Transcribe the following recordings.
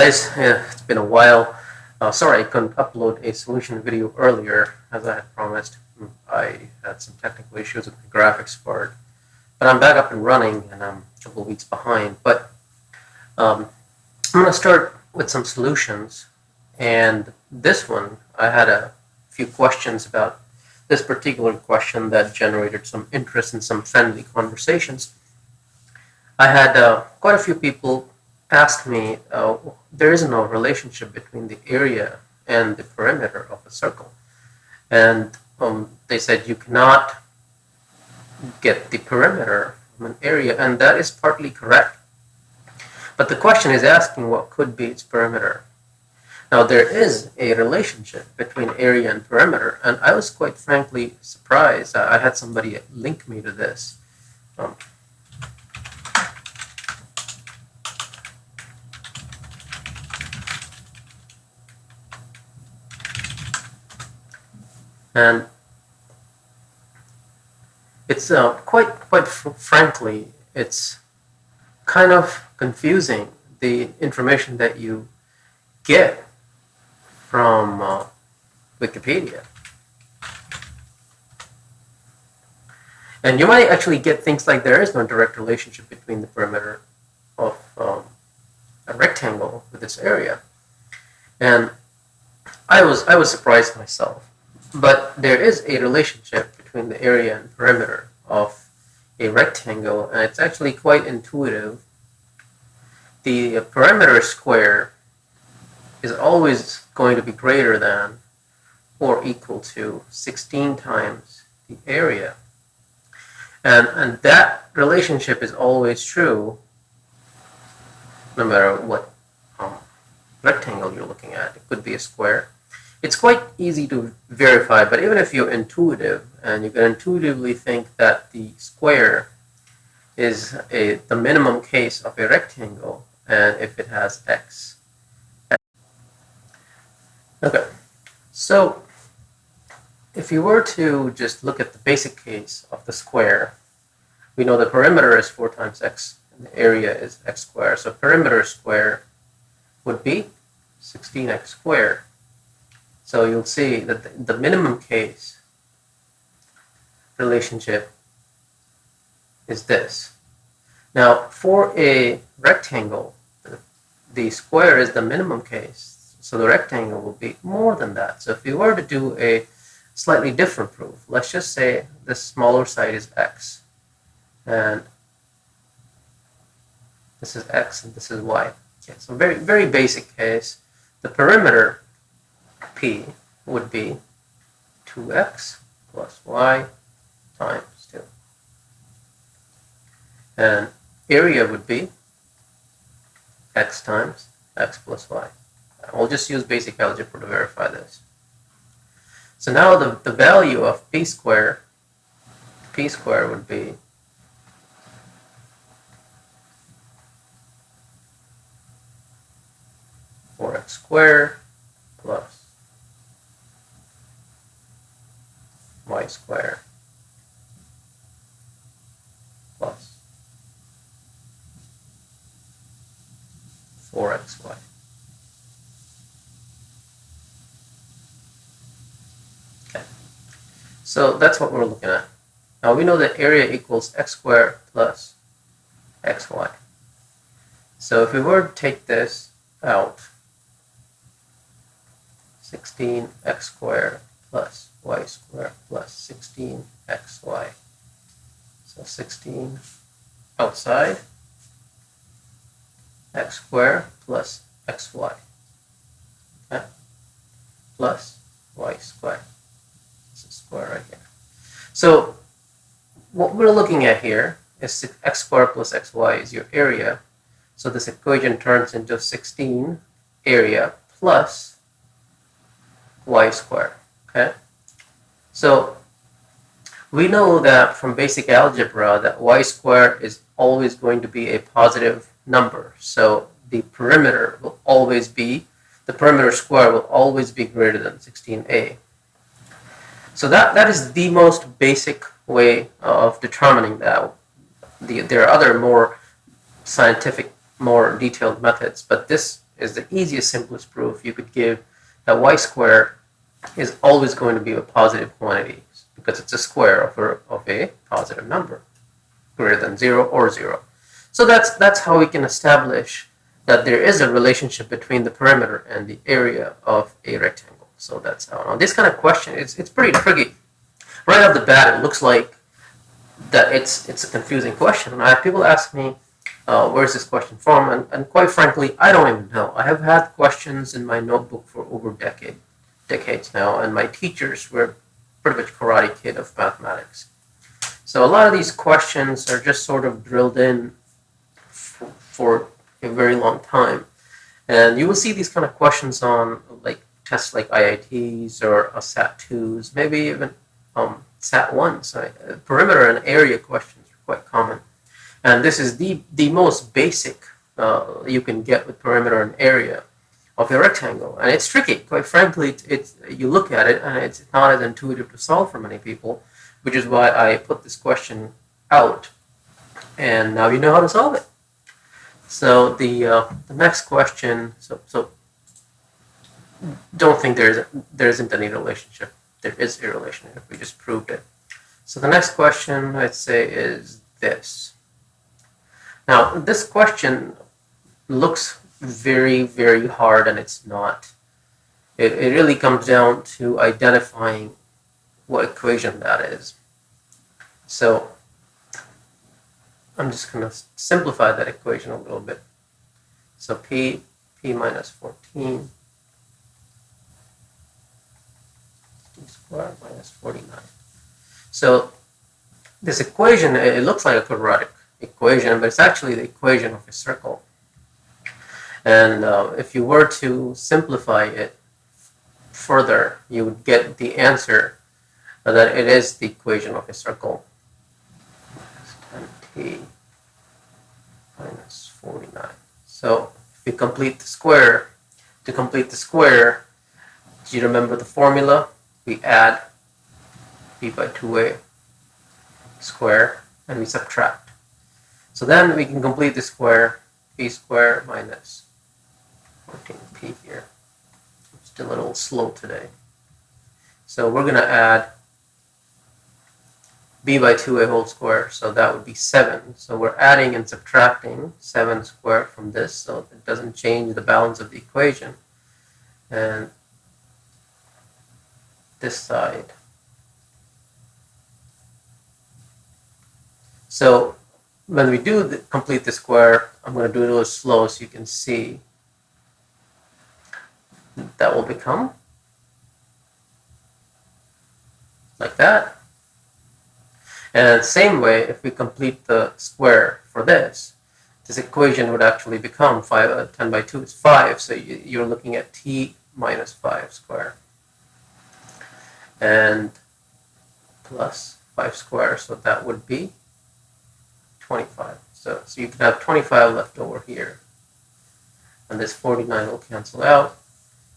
Guys, yeah, it's been a while. Sorry I couldn't upload a solution video earlier as I had promised. I had some technical issues with the graphics card, but I'm back up and running, and I'm a couple of weeks behind. But I'm going to start with some solutions, and this one I had a few questions about this particular question that generated some interest in some friendly conversations. I had quite a few people ask me, there is no relationship between the area and the perimeter of a circle. And they said you cannot get the perimeter from an area, and that is partly correct. But the question is asking what could be its perimeter. Now, there is a relationship between area and perimeter, and I was quite frankly surprised. I had somebody link me to this. And it's quite frankly, it's kind of confusing, the information that you get from Wikipedia. And you might actually get things like there is no direct relationship between the perimeter of a rectangle with its area. And I was surprised myself. But there is a relationship between the area and perimeter of a rectangle, and it's actually quite intuitive. The perimeter square is always going to be greater than or equal to 16 times the area. And that relationship is always true no matter what rectangle you're looking at. It could be a square. It's quite easy to verify, but even if you're intuitive and you can intuitively think that the square is the minimum case of a rectangle, and if it has x. Okay, so if you were to just look at the basic case of the square, we know the perimeter is 4 times x and the area is x squared. So perimeter square would be 16x squared. So you'll see that the minimum case relationship is this. Now, for a rectangle, the square is the minimum case, so the rectangle will be more than that. So if you were to do a slightly different proof, let's just say the smaller side is x, and this is x and this is y. Okay, so very, very basic case. The perimeter P would be 2x plus y times 2. And area would be x times x plus y. We'll just use basic algebra to verify this. So now the value of p squared would be 4x squared plus y squared plus 4xy. Okay, so that's what we're looking at. Now we know that area equals x squared plus xy. So if we were to take this out, 16x squared plus y squared plus 16xy. So 16 outside, x squared plus xy, okay, plus y squared. This is square right here. So what we're looking at here is x squared plus xy is your area. So this equation turns into 16 area plus y squared. Okay, so we know that from basic algebra that y squared is always going to be a positive number. So the perimeter will always be, the perimeter square will always be greater than 16a. So that is the most basic way of determining that. There are other more scientific, more detailed methods, but this is the easiest, simplest proof you could give that y squared is always going to be a positive quantity because it's a square of a positive number greater than 0 or 0. So that's how we can establish that there is a relationship between the perimeter and the area of a rectangle. So that's how. Now this kind of question, it's pretty tricky. Right off the bat, it looks like that it's a confusing question. And I have people ask me, where's this question from? And quite frankly, I don't even know. I have had questions in my notebook for over decades now, and my teachers were pretty much Karate Kid of mathematics. So a lot of these questions are just sort of drilled in for a very long time. And you will see these kind of questions on like tests like IITs or SAT-2s, maybe even SAT-1s. Perimeter and area questions are quite common. And this is the most basic you can get with perimeter and area of a rectangle. And it's tricky. Quite frankly, you look at it and it's not as intuitive to solve for many people, which is why I put this question out. And now you know how to solve it. So the next question, so don't think there isn't any relationship. There is a relationship. We just proved it. So the next question, I'd say, is this. Now, this question looks very, very hard, and it's not. It really comes down to identifying what equation that is. So I'm just going to simplify that equation a little bit. So p minus 14 squared minus 49. So this equation, it looks like a quadratic equation, but it's actually the equation of a circle. And if you were to simplify it further, you would get the answer that it is the equation of a circle. 10t minus 49. So if we complete the square, to complete the square, do you remember the formula? We add b by 2a square and we subtract. So then we can complete the square, p squared minus 14p here. I'm still a little slow today. So we're going to add b by 2a whole square, so that would be 7. So we're adding and subtracting 7 squared from this, so it doesn't change the balance of the equation. And this side. So when we do complete the square, I'm going to do it a little slow so you can see. That will become like that. And same way, if we complete the square for this equation would actually become 10 by 2 is 5. So you're looking at t minus 5 squared. And plus 5 squared, so that would be 25. So you can have 25 left over here. And this 49 will cancel out.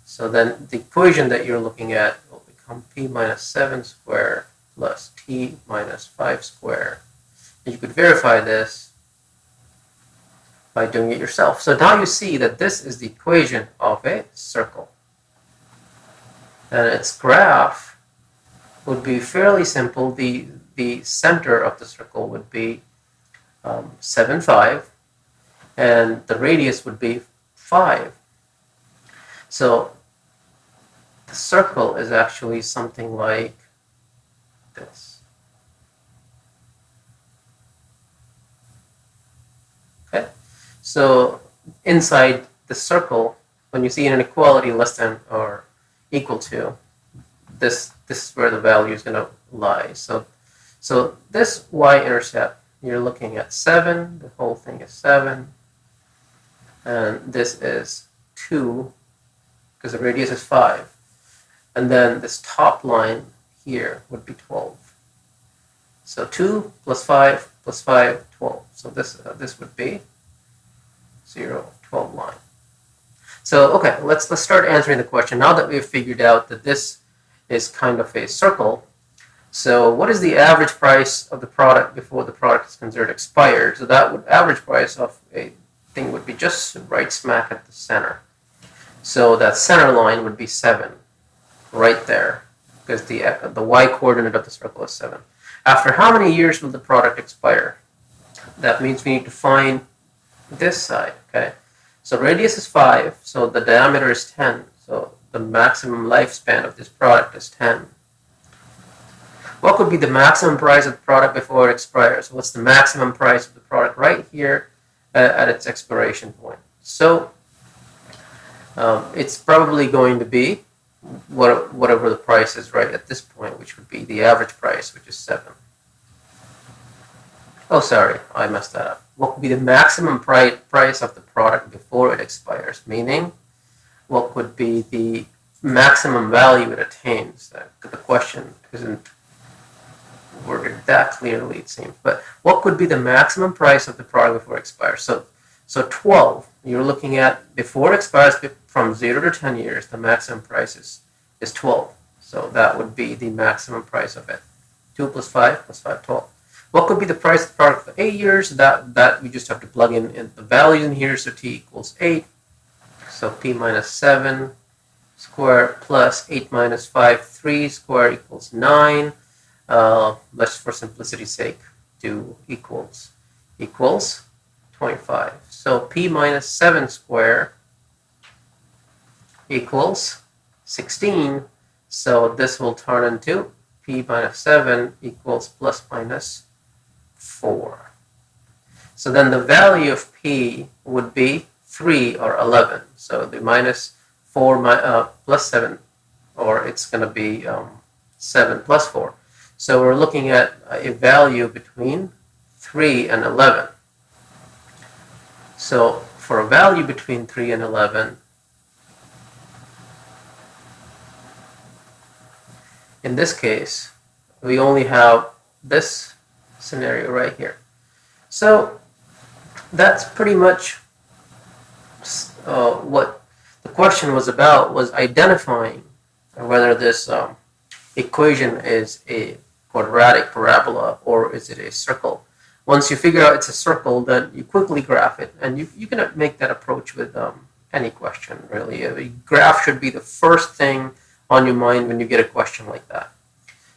So then the equation that you're looking at will become p minus 7 squared plus t minus 5 squared. And you could verify this by doing it yourself. So now you see that this is the equation of a circle. And its graph would be fairly simple. The center of the circle would be 7, 5, and the radius would be 5. So the circle is actually something like this. Okay, so inside the circle, when you see an inequality less than or equal to, this is where the value is going to lie. So this y-intercept, you're looking at 7, the whole thing is 7, and this is 2, because the radius is 5. And then this top line here would be 12. So 2 plus 5 plus 5, 12. So this would be 0, 12 line. So okay, let's start answering the question. Now that we've figured out that this is kind of a circle, so what is the average price of the product before the product is considered expired? So that would average price of a thing would be just right smack at the center. So that center line would be 7 right there, because the y-coordinate of the circle is 7. After how many years will the product expire? That means we need to find this side, okay? So radius is 5, so the diameter is 10, so the maximum lifespan of this product is 10. What could be the maximum price of the product before it expires? What's the maximum price of the product right here at its expiration point? So it's probably going to be whatever the price is right at this point, which would be the average price, which is 7. Oh, sorry, I messed that up. What would be the maximum price of the product before it expires? Meaning, what would be the maximum value it attains? The question isn't worded that clearly, it seems. But what could be the maximum price of the product before it expires? So 12, you're looking at before it expires from 0 to 10 years, the maximum price is 12. So that would be the maximum price of it. 2 plus 5 plus 5, 12. What could be the price of the product for 8 years? That we just have to plug in the values in here. So t equals 8. So p minus 7 squared plus 8 minus 5, 3 squared equals 9. Let's, for simplicity's sake, do equals 25. So p minus 7 squared equals 16. So this will turn into p minus 7 equals plus minus 4. So then the value of p would be 3 or 11. So the minus 4 plus 7, or it's going to be 7 plus 4. So we're looking at a value between 3 and 11. So for a value between 3 and 11, in this case, we only have this scenario right here. So that's pretty much what the question was about, was identifying whether this equation is a quadratic parabola or is it a circle. Once you figure out it's a circle, then you quickly graph it, and you can make that approach with any question, really. A graph should be the first thing on your mind when you get a question like that.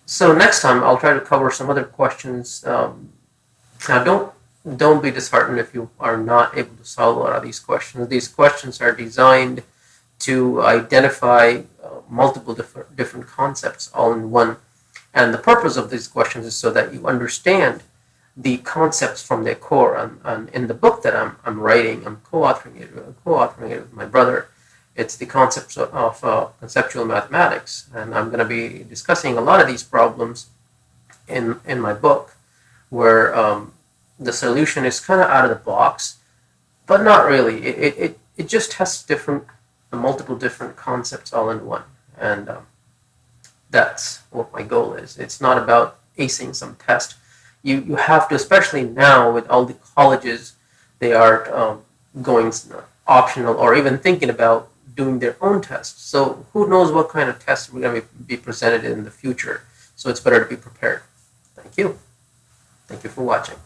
So next time I'll try to cover some other questions. Now don't be disheartened if you are not able to solve a lot of these questions. These questions are designed to identify multiple different concepts all in one. And the purpose of these questions is so that you understand the concepts from their core. And in the book that I'm writing, I'm co-authoring it with my brother. It's the concepts of conceptual mathematics, and I'm going to be discussing a lot of these problems in my book, where the solution is kind of out of the box, but not really. It just has multiple different concepts all in one, and that's what my goal is. It's not about acing some test. You have to, especially now with all the colleges, they are going optional or even thinking about doing their own tests. So who knows what kind of tests we're going to be presented in the future. So it's better to be prepared. Thank you. Thank you for watching.